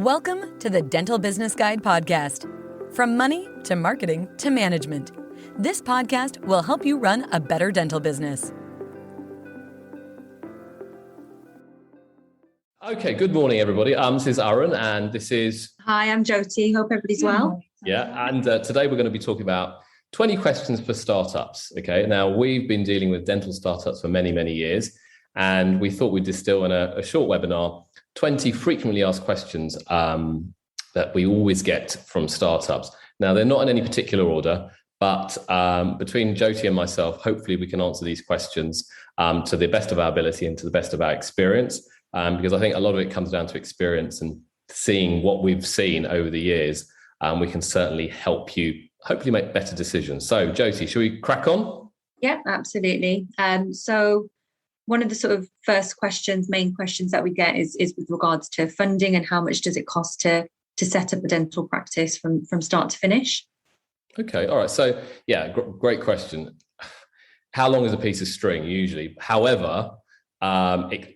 Welcome to the Dental Business Guide podcast. From money to marketing to management, this podcast will help you run a better dental business. Okay, good morning, everybody. This is Aaron, and this is... Hi, I'm Jyoti. Hope everybody's well. Yeah, and today we're going to be talking about 20 questions for startups. Okay, now we've been dealing with dental startups for many, many years, and we thought we'd distill in a short webinar 20 frequently asked questions that we always get from startups. Now, they're not in any particular order, but between Jyoti and myself, hopefully we can answer these questions to the best of our ability and to the best of our experience, because I think a lot of it comes down to experience and seeing what we've seen over the years. We can certainly help you hopefully make better decisions. So, Jyoti, shall we crack on? Yeah, absolutely. So one of the sort of first questions, main questions that we get is with regards to funding and how much does it cost to set up a dental practice from start to finish? Okay, all right. So yeah, great question. How long is a piece of string usually? However,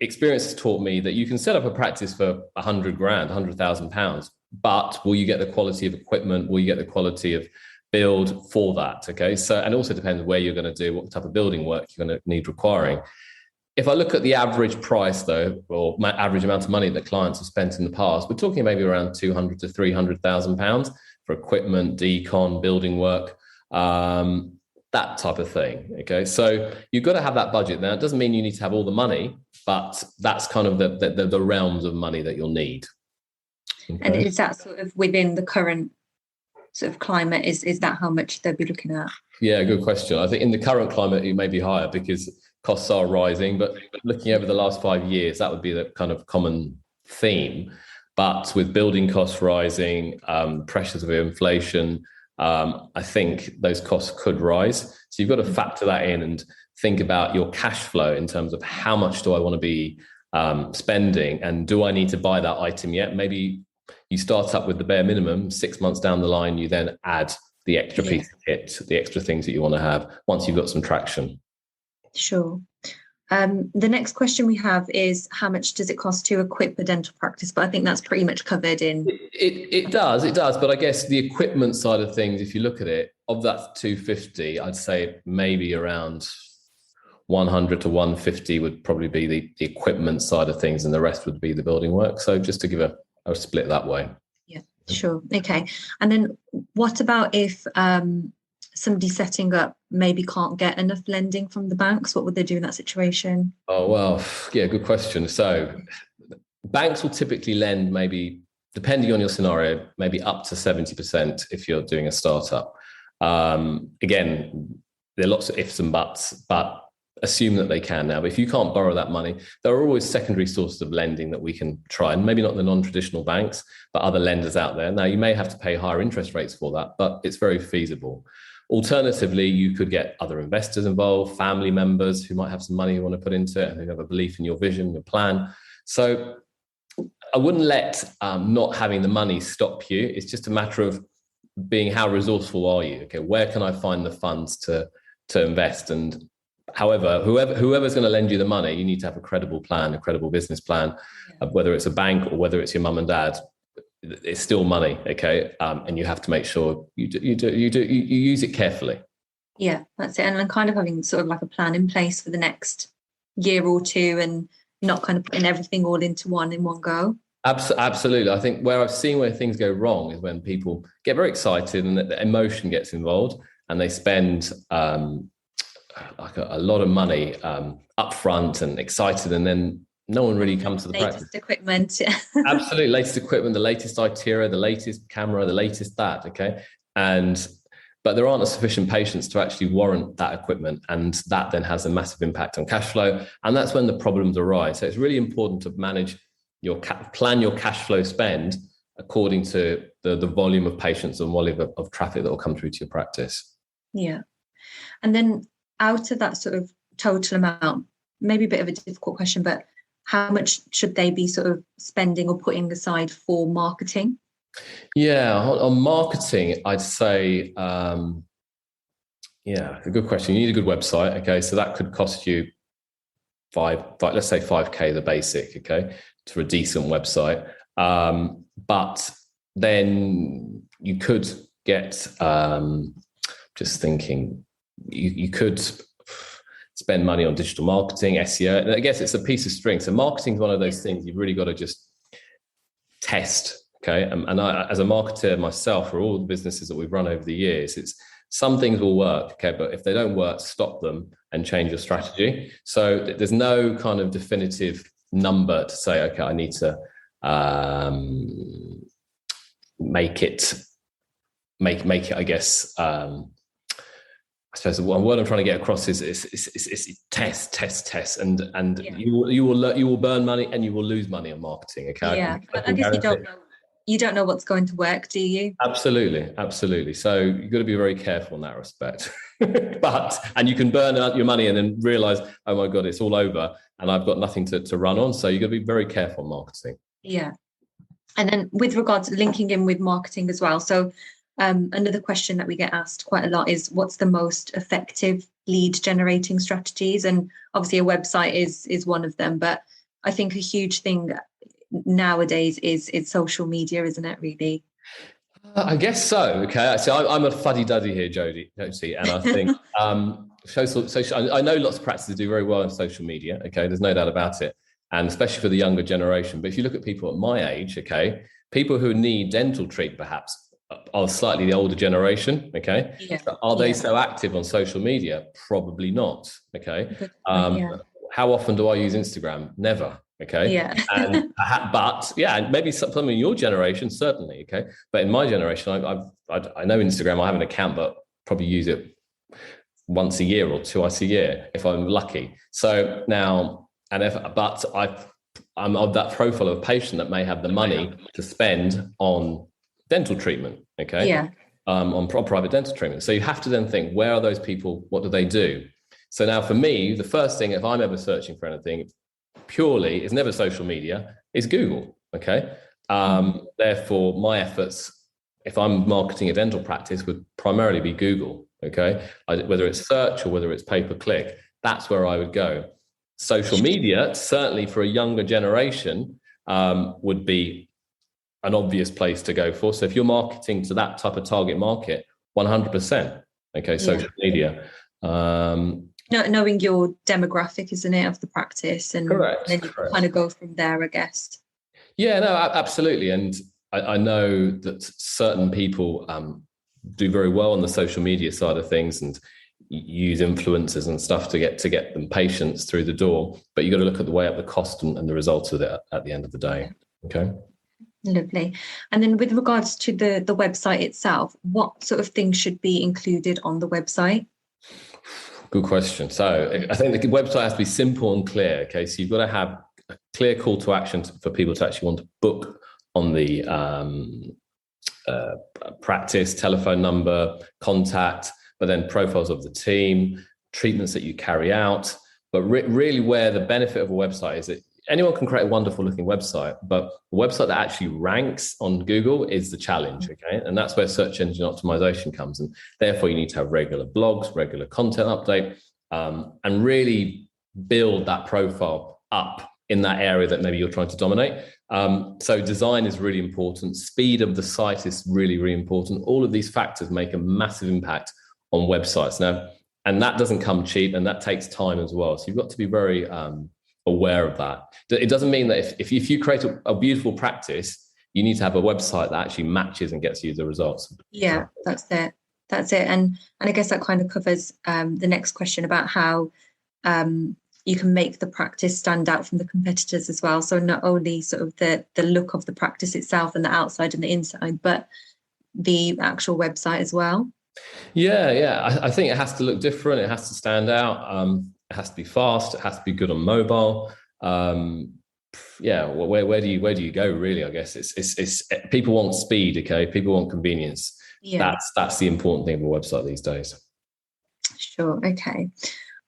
experience has taught me that you can set up a practice for 100 grand, £100,000, but will you get the quality of equipment? Will you get the quality of build for that? Okay, so, and also depends where you're going to do, what type of building work you're going to need requiring. If I look at the average price, though, or average amount of money that clients have spent in the past, we're talking maybe around £200,000 to £300,000 for equipment, decon, building work, that type of thing. Okay, so you've got to have that budget. Now, it doesn't mean you need to have all the money, but that's kind of the realms of money that you'll need. Okay. And is that sort of within the current sort of climate? Is that how much they'll be looking at? Yeah, good question. I think in the current climate, it may be higher because costs are rising, but looking over the last 5 years, that would be the kind of common theme. But with building costs rising, pressures of inflation, I think those costs could rise. So you've got to factor that in and think about your cash flow in terms of how much do I want to be spending, and do I need to buy that item yet? Maybe you start up with the bare minimum. 6 months down the line, you then add the extra piece of kit, the extra things that you want to have once you've got some traction. Sure. The next question we have is how much does it cost to equip a dental practice? But I think that's pretty much covered in. It does. But I guess the equipment side of things, if you look at it, of that 250, I'd say maybe around 100 to 150 would probably be the equipment side of things, and the rest would be the building work. So just to give a split that way. Yeah, sure. Okay. And then what about if somebody setting up maybe can't get enough lending from the banks? What would they do in that situation? Oh, well, yeah, good question. So banks will typically lend maybe, depending on your scenario, maybe up to 70% if you're doing a startup. Again, there are lots of ifs and buts, but assume that they can now. But if you can't borrow that money, there are always secondary sources of lending that we can try, and maybe not the non-traditional banks, but other lenders out there. Now, you may have to pay higher interest rates for that, but it's very feasible. Alternatively, you could get other investors involved, family members who might have some money you want to put into it and who have a belief in your vision, your plan. So I wouldn't let not having the money stop you. It's just a matter of being, how resourceful are you? Okay, where can I find the funds to invest? And however, whoever's going to lend you the money, you need to have a credible plan, a credible business plan, whether it's a bank or whether it's your mum and dad. It's still money, okay, and you have to make sure you use it carefully. Yeah, that's it. And kind of having sort of like a plan in place for the next year or two, and not kind of putting everything all into one go. Absolutely. I think where I've seen where things go wrong is when people get very excited and the emotion gets involved, and they spend like a lot of money up front and excited, and then no one really comes to the practice. Latest equipment. Absolutely. Latest equipment, the latest iTero, the latest camera, the latest that, okay? But there aren't a sufficient patients to actually warrant that equipment, and that then has a massive impact on cash flow, and that's when the problems arise. So it's really important to manage plan your cash flow spend according to the volume of patients and volume of traffic that will come through to your practice. Yeah. And then out of that sort of total amount, maybe a bit of a difficult question, but how much should they be sort of spending or putting aside for marketing? Yeah, on marketing, I'd say, a good question. You need a good website. Okay, so that could cost you let's say 5K, the basic, okay, for a decent website. but then you could get, just thinking, you could spend money on digital marketing, SEO. And I guess it's a piece of string. So marketing is one of those things you've really got to just test. Okay. And I, as a marketer myself, for all the businesses that we've run over the years, it's some things will work. Okay. But if they don't work, stop them and change your strategy. So there's no kind of definitive number to say, okay, I need to make it, I guess, I suppose the word I'm trying to get across is test, and you will burn money and you will lose money on marketing. Okay. Yeah, I guess you don't know what's going to work, do you? Absolutely. So you've got to be very careful in that respect. And you can burn out your money and then realize, oh my God, it's all over and I've got nothing to run on. So you've got to be very careful in marketing. Yeah. And then with regards to linking in with marketing as well. So another question that we get asked quite a lot is, what's the most effective lead generating strategies? And obviously a website is one of them, but I think a huge thing nowadays is social media, isn't it, really? I guess so. Okay, so I'm a fuddy-duddy here, Josie, and I think social. I know lots of practices do very well in social media. Okay, there's no doubt about it, and especially for the younger generation. But if you look at people at my age, okay, people who need dental treatment perhaps are slightly the older generation. Okay, so are they so active on social media? Probably not. Okay, how often do I use Instagram? Never. Okay. Yeah. But maybe some in your generation, certainly. Okay. But in my generation, I know Instagram. I have an account, but probably use it once a year or twice a year if I'm lucky. So now, I'm of that profile of a patient that may have the money to spend on dental treatment. Okay. Yeah. On private dental treatment. So you have to then think, where are those people? What do they do? So now for me, the first thing, if I'm ever searching for anything, purely is never social media, is Google. Okay. Therefore, my efforts, if I'm marketing a dental practice, would primarily be Google. Okay. Whether it's search or whether it's pay-per-click, that's where I would go. Social media, certainly for a younger generation, would be an obvious place to go for. So if you're marketing to that type of target market, 100%. Okay. Social media. Knowing your demographic, isn't it, of the practice, and then you kind of go from there, I guess. Yeah, no, absolutely. And I know that certain people do very well on the social media side of things and use influencers and stuff to get them patients through the door. But you've got to look at the way up the cost and the results of it at the end of the day. Okay. Lovely. And then with regards to the website itself, what sort of things should be included on the website? Good question. So I think the website has to be simple and clear. Okay, so you've got to have a clear call to action for people to actually want to book on the practice, telephone number, contact, but then profiles of the team, treatments that you carry out. But really where the benefit of a website is that anyone can create a wonderful looking website, but a website that actually ranks on Google is the challenge, okay? And that's where search engine optimization comes. And therefore you need to have regular blogs, regular content update, and really build that profile up in that area that maybe you're trying to dominate. So design is really important. Speed of the site is really, really important. All of these factors make a massive impact on websites. Now, and that doesn't come cheap, and that takes time as well. So you've got to be very aware of that. It doesn't mean that if you create a beautiful practice, you need to have a website that actually matches and gets you the results. Yeah, that's it. And I guess that kind of covers the next question about how you can make the practice stand out from the competitors as well. So not only sort of the look of the practice itself and the outside and the inside, but the actual website as well. Yeah. I think it has to look different. It has to stand out. It has to be fast. It has to be good on mobile. Where do you go? Really, I guess it's people want speed. Okay, people want convenience. Yeah, that's the important thing of a website these days. Sure. Okay.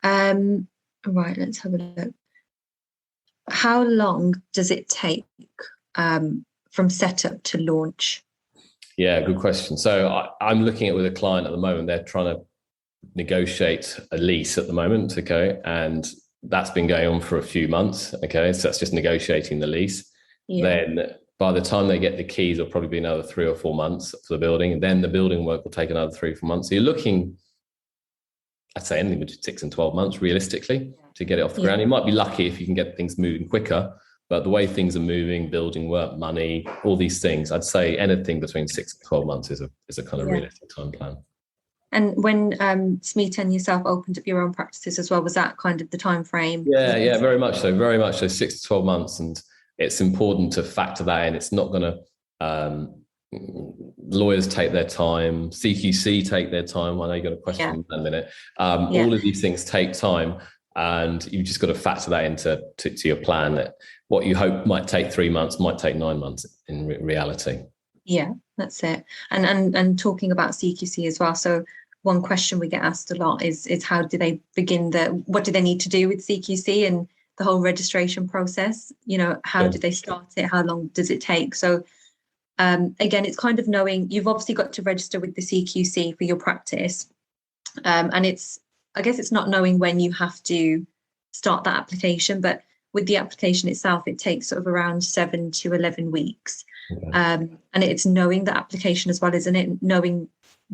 Right. Let's have a look. How long does it take from setup to launch? Yeah, good question. So I'm looking at with a client at the moment. They're trying to negotiate a lease at the moment, okay, and that's been going on for a few months, okay, so that's just negotiating the lease. Then By the time they get the keys, it'll probably be another 3 or 4 months for the building. And then the building work will take another 3 or 4 months. So you're looking, I'd say anything between 6 and 12 months realistically to get it off the ground. You might be lucky if you can get things moving quicker, but the way things are moving, building work, money, all these things, I'd say anything between 6 and 12 months is a kind of realistic time plan. And when Smita and yourself opened up your own practices as well, was that kind of the time frame? Yeah, very much so. Very much so. 6 to 12 months, and it's important to factor that in. It's not going to. Lawyers take their time. CQC take their time. I know you've got a question in a minute. All of these things take time, and you've just got to factor that into your plan. That what you hope might take 3 months might take 9 months in reality. Yeah, that's it. And talking about CQC as well. So one question we get asked a lot is how do they begin what do they need to do with CQC and the whole registration process? How do they start it? How long does it take? So again, it's kind of knowing you've obviously got to register with the CQC for your practice. And I guess it's not knowing when you have to start that application, but with the application itself, it takes sort of around 7 to 11 weeks. Okay. And it's knowing the application as well, isn't it? Knowing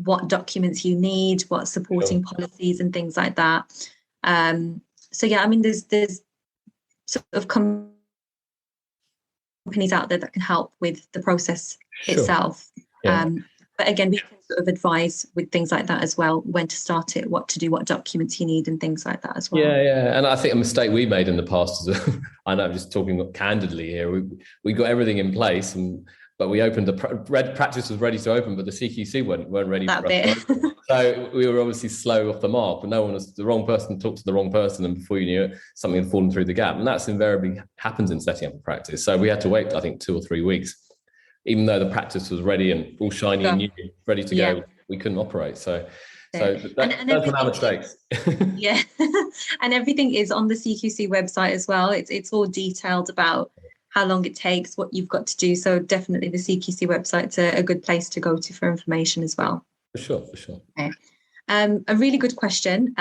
what documents you need, what supporting policies and things like that. So yeah, I mean, there's sort of companies out there that can help with the process itself. But again, we can sort of advise with things like that as well, when to start it, what to do, what documents you need and things like that as well. Yeah. And I think a mistake we made in the past is, I know I'm just talking candidly here, we got everything in place, but we opened practice was ready to open, but the CQC weren't ready for us. So we were obviously slow off the mark, but no one was the wrong person talked to the wrong person, and before you knew it, something had fallen through the gap. And that's invariably happens in setting up a practice. So we had to wait, I think, 2 or 3 weeks. Even though the practice was ready and all shiny and new, ready to go, we couldn't operate. So that's from our mistakes. And everything is on the CQC website as well. It's all detailed about how long it takes, what you've got to do. So definitely the CQC website's a good place to go to for information as well. For sure. Okay. A really good question.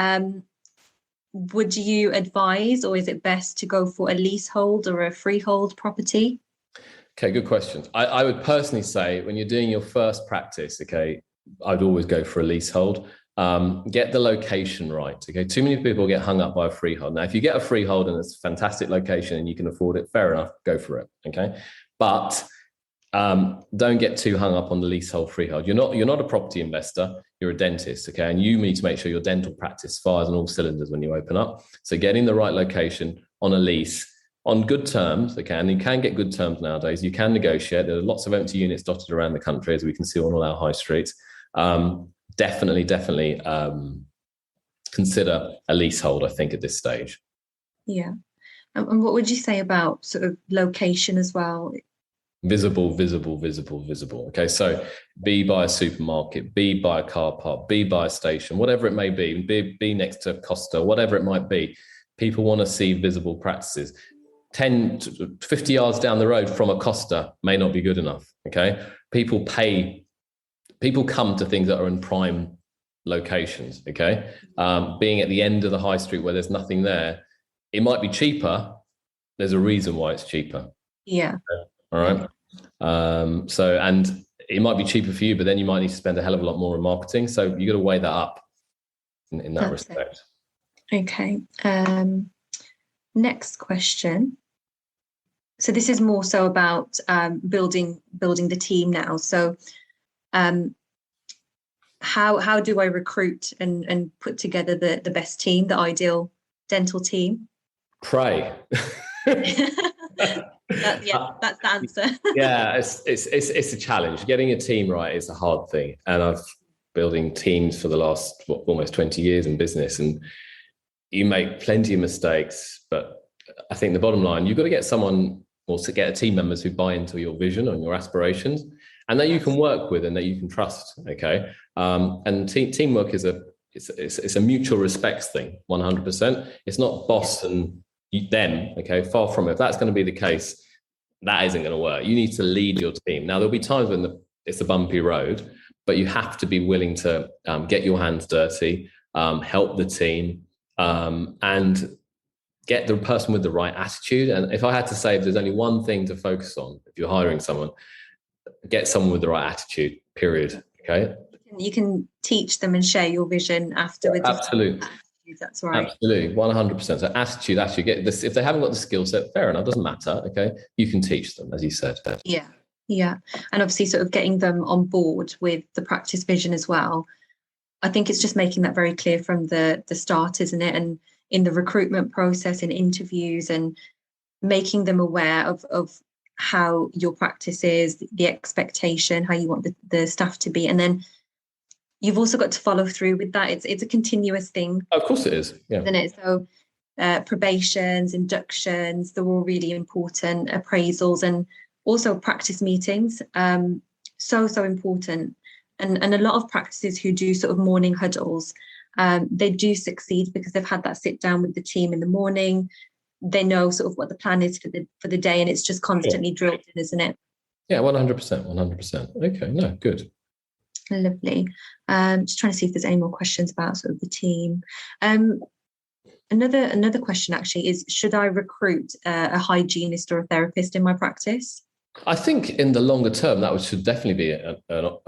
Would you advise, or is it best to go for a leasehold or a freehold property? Okay, good questions. I would personally say when you're doing your first practice, I'd always go for a leasehold. Get the location right. Too many people get hung up by a freehold. Now, if you get a freehold and it's a fantastic location and you can afford it, fair enough, go for it. Okay, but don't get too hung up on the leasehold freehold. You're not a property investor. You're a dentist. Okay, and you need to make sure your dental practice fires on all cylinders when you open up. So getting the right location on a lease, on good terms, and you can get good terms nowadays. You can negotiate. There are lots of empty units dotted around the country, as we can see on all our high streets. Definitely consider a leasehold, I think, at this stage. Yeah. And what would you say about sort of location as well? Visible. Okay, so be by a supermarket, be by a car park, be by a station, whatever it may be next to Costa, whatever it might be. People want to see visible practices. 10 to 50 yards down the road from a Costa may not be good enough. Okay, people come to things that are in prime locations. Okay, being at the end of the high street where there's nothing there, it might be cheaper. There's a reason why it's cheaper. Yeah. Okay. All right. And it might be cheaper for you, but then you might need to spend a hell of a lot more on marketing. So you got to weigh that up in that respect. Okay. Next question. So this is more so about building the team now. So how do I recruit and put together the best team, the ideal dental team? Pray. That's the answer. Yeah, it's a challenge. Getting a team right is a hard thing, and I've building teams for the last almost 20 years in business, and you make plenty of mistakes. But I think the bottom line, you've got to get someone or to get a team members who buy into your vision and your aspirations, and that you can work with and that you can trust. Okay, and teamwork is a mutual respects thing. 100%. It's not boss and them. Okay, far from it. If that's going to be the case, that isn't going to work. You need to lead your team. Now, there'll be times when it's a bumpy road, but you have to be willing to get your hands dirty, help the team, and get the person with the right attitude. And if I had to say, if there's only one thing to focus on, if you're hiring someone, get someone with the right attitude, period. Okay. You can teach them and share your vision afterwards. Absolutely. That's right. Absolutely. 100%. So attitude, get this. If they haven't got the skill set, fair enough, doesn't matter. Okay. You can teach them, as you said. Yeah. Yeah. And obviously sort of getting them on board with the practice vision as well. I think it's just making that very clear from the start, isn't it? And in the recruitment process, in interviews, and making them aware of how your practice is, the expectation, how you want the staff to be. And then you've also got to follow through with that. It's a continuous thing. Of course it is. Yeah. Isn't it? So probations, inductions, they're all really important, appraisals, and also practice meetings. So important. And a lot of practices who do sort of morning huddles, they do succeed because they've had that sit down with the team in the morning. They know sort of what the plan is for the day, and it's just constantly drilled in, isn't it? Yeah, 100%. Okay, no, good. Lovely. Just trying to see if there's any more questions about sort of the team. Another question actually is, should I recruit a hygienist or a therapist in my practice? I think in the longer term, that should definitely be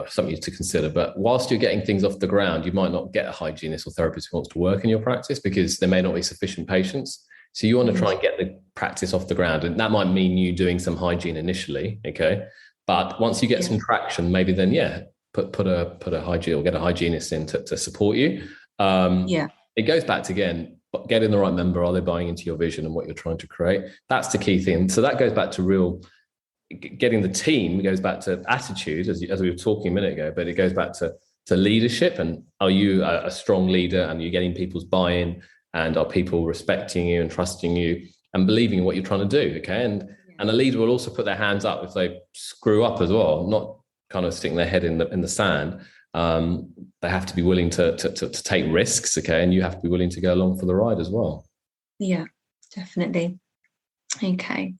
something to consider. But whilst you're getting things off the ground, you might not get a hygienist or therapist who wants to work in your practice because there may not be sufficient patients. So you want to try and get the practice off the ground. And that might mean you doing some hygiene initially, okay? But once you get some traction, maybe then, put a hygiene or get a hygienist in to support you. It goes back to, again, getting the right member. Are they buying into your vision and what you're trying to create? That's the key thing. So that goes back to getting the team, goes back to attitude, as we were talking a minute ago, but it goes back to leadership. And are you a strong leader, and you're getting people's buy-in, and are people respecting you and trusting you and believing in what you're trying to do? Okay. And a leader will also put their hands up if they screw up as well, not kind of sticking their head in the sand. They have to be willing to take risks. Okay. And you have to be willing to go along for the ride as well. Yeah, definitely. Okay.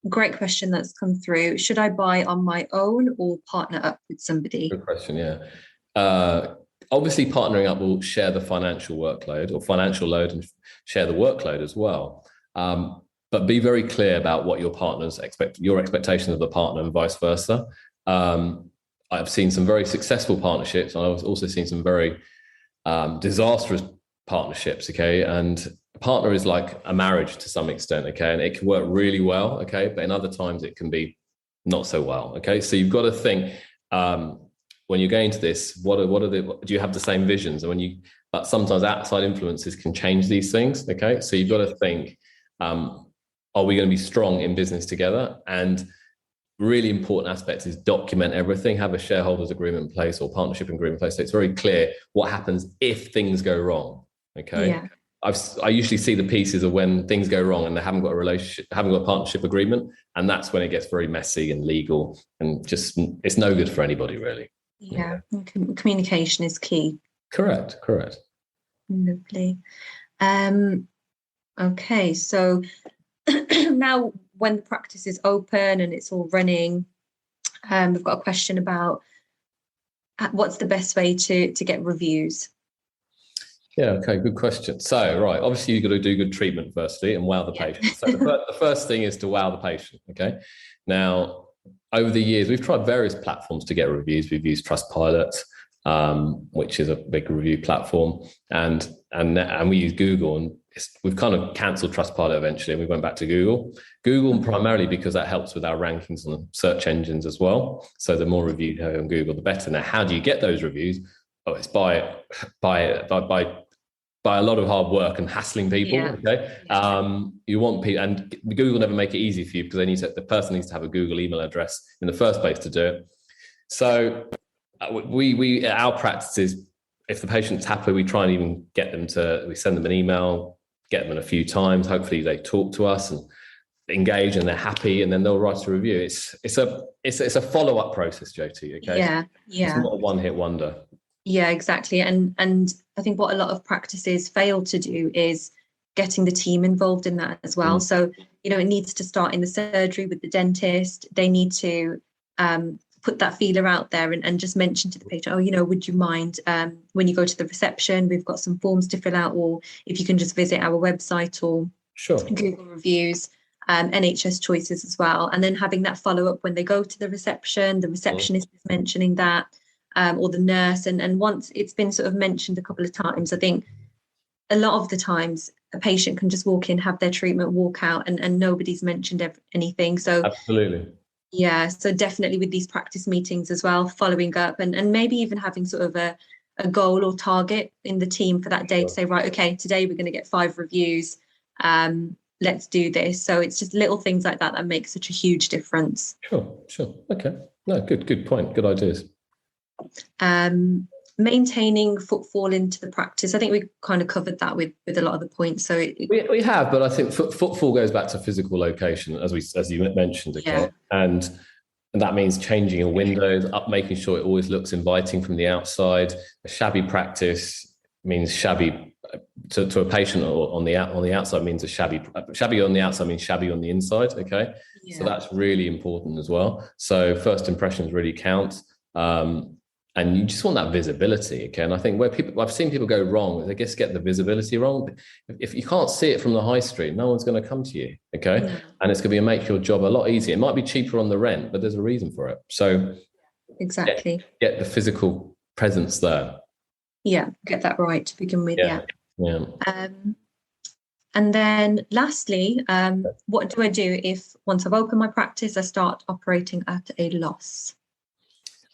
Great question that's come through. Should I buy on my own or partner up with somebody? Good question. Yeah. Obviously, partnering up will share the financial workload or financial load and share the workload as well. But be very clear about what your partners expect, your expectations of the partner, and vice versa. I've seen some very successful partnerships, and I've also seen some very disastrous partnerships. Okay. And a partner is like a marriage to some extent. Okay. And it can work really well. Okay. But in other times it can be not so well. Okay. So you've got to think, when you're going to this, do you have the same visions? And but sometimes outside influences can change these things. Okay. So you've got to think, are we going to be strong in business together? And really important aspect is document everything, have a shareholders agreement in place or partnership agreement in place. So it's very clear what happens if things go wrong. Okay. Yeah. I usually see the pieces of when things go wrong and they haven't got a relationship, haven't got a partnership agreement. And that's when it gets very messy and legal, and just, it's no good for anybody really. Yeah. Communication is key. Correct. Lovely. Okay. So now when the practice is open and it's all running, we've got a question about what's the best way to get reviews? Yeah, okay, good question. So, right, obviously you've got to do good treatment firstly and wow the patient. So the first thing is to wow the patient, okay? Now, over the years, we've tried various platforms to get reviews. We've used Trustpilot, which is a big review platform, and we use Google, and we've kind of cancelled Trustpilot eventually, and we went back to Google primarily because that helps with our rankings on search engines as well. So the more reviews you have on Google, the better. Now, how do you get those reviews? Oh, it's by a lot of hard work and hassling people. Yeah. Okay. You want people, and Google never make it easy for you because the person needs to have a Google email address in the first place to do it. So our practice is, if the patient's happy, we try and even we send them an email, get them in a few times. Hopefully they talk to us and engage and they're happy, and then they'll write a review. It's a follow-up process, Jyoti. Okay. Yeah. It's not a one-hit wonder. Yeah, exactly. And I think what a lot of practices fail to do is getting the team involved in that as well. So, it needs to start in the surgery with the dentist. They need to put that feeler out there and just mention to the patient, would you mind when you go to the reception, we've got some forms to fill out, or if you can just visit our website or Google reviews, NHS choices as well. And then having that follow up when they go to the receptionist is mentioning that, or the nurse. And once it's been sort of mentioned a couple of times, I think a lot of the times a patient can just walk in, have their treatment, walk out, and nobody's mentioned anything. So absolutely. Yeah, so definitely with these practice meetings as well, following up and maybe even having sort of a goal or target in the team for that day to say, right, okay, today we're going to get 5 reviews. Let's do this. So it's just little things like that make such a huge difference. Sure. Okay. No, good point. Good ideas. Maintaining footfall into the practice. I think we kind of covered that with a lot of the points. So we have, but I think footfall goes back to physical location, as you mentioned. Okay, yeah. and that means changing your windows, making sure it always looks inviting from the outside. A shabby practice means shabby to a patient, or on the outside means shabby on the outside means shabby on the inside. Okay, yeah. So that's really important as well. So first impressions really count. And you just want that visibility, okay? And I think I've seen people go wrong is they just get the visibility wrong. If you can't see it from the high street, no one's going to come to you, okay? Yeah. And it's going to make your job a lot easier. It might be cheaper on the rent, but there's a reason for it. So exactly, get the physical presence there. Yeah, get that right to begin with. Yeah. And then lastly, what do I do if once I've opened my practice, I start operating at a loss?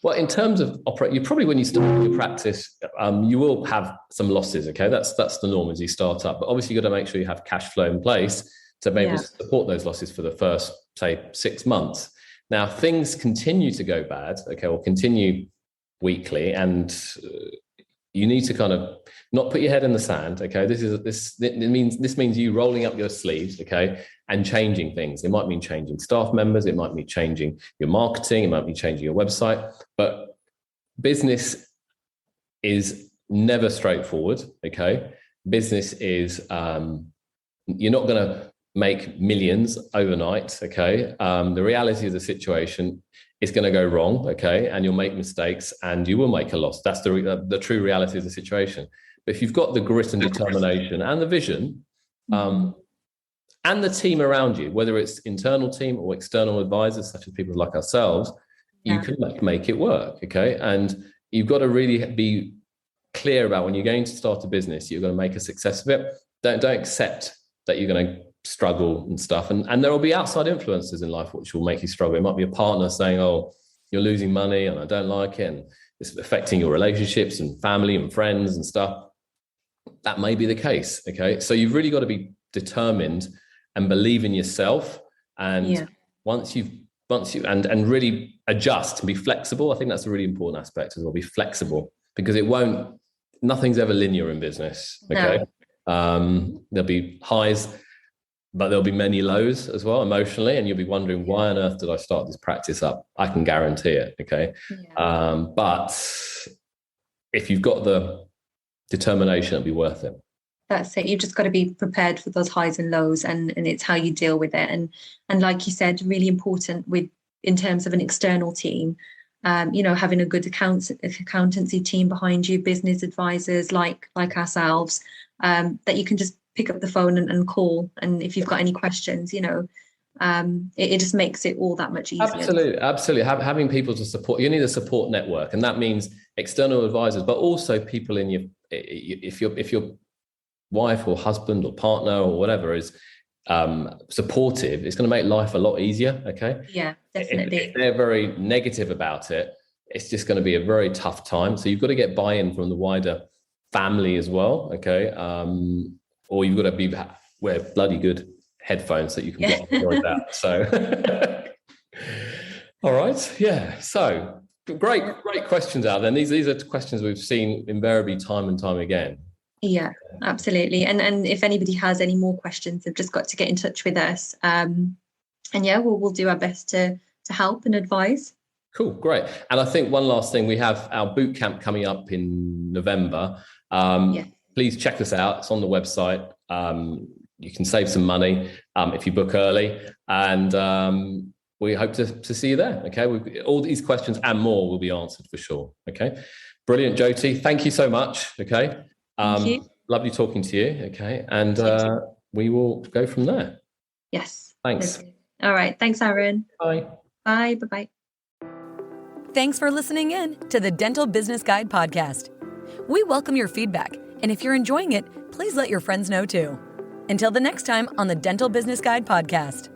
Well, in terms of you probably, when you start your practice, you will have some losses. Okay, that's the norm as you start up. But obviously, you've got to make sure you have cash flow in place to be able to support those losses for the first, say, 6 months. Now, things continue to go bad. Okay, or continue weekly, and you need to kind of not put your head in the sand. Okay, this means you rolling up your sleeves. Okay. And changing things. It might mean changing staff members. It might mean changing your marketing. It might be changing your website. But business is never straightforward. Okay, business is you're not going to make millions overnight. Okay, the reality of the situation is going to go wrong. Okay, and you'll make mistakes and you will make a loss. That's the true reality of the situation. But if you've got the grit and determination and the vision, and the team around you, whether it's internal team or external advisors, such as people like ourselves, you can make it work, okay? And you've got to really be clear about when you're going to start a business, you're going to make a success of it. Don't accept that you're going to struggle and stuff. And there will be outside influences in life which will make you struggle. It might be a partner saying, oh, you're losing money and I don't like it, and it's affecting your relationships and family and friends and stuff. That may be the case, okay? So you've really got to be determined and believe in yourself, and once you really adjust and be flexible. I think that's a really important aspect as well. Be flexible, because nothing's ever linear in business. Okay, there'll be highs, but there'll be many lows as well emotionally, and you'll be wondering, why on earth did I start this practice up? I can guarantee it. Okay, but if you've got the determination, it'll be worth it. That's it. You've just got to be prepared for those highs and lows, and it's how you deal with it. And like you said, really important in terms of an external team, having a good accountancy team behind you, business advisors like ourselves, that you can just pick up the phone and call. And if you've got any questions, it just makes it all that much easier. Absolutely. Having people to support, you need a support network, and that means external advisors, but also people if your wife or husband or partner or whatever is supportive, it's going to make life a lot easier. Okay. Yeah, definitely. If they're very negative about it, it's just going to be a very tough time. So you've got to get buy-in from the wider family as well. Okay. Or you've got to wear bloody good headphones that you can get noise out. So, all right. Yeah. So great questions out there. And these are questions we've seen invariably time and time again. Yeah, absolutely. And if anybody has any more questions, they've just got to get in touch with us. And we'll do our best to help and advise. Cool, great. And I think one last thing, we have our boot camp coming up in November. Please check us out. It's on the website. You can save some money if you book early. And we hope to see you there. Okay. All these questions and more will be answered for sure. Okay. Brilliant, Jyoti. Thank you so much. Okay. Thank you. Lovely talking to you. Okay. And we will go from there. Yes. Thanks. All right. Thanks, Aaron. Bye. Bye. Bye-bye. Thanks for listening in to the Dental Business Guide podcast. We welcome your feedback, and if you're enjoying it, please let your friends know too. Until the next time on the Dental Business Guide podcast.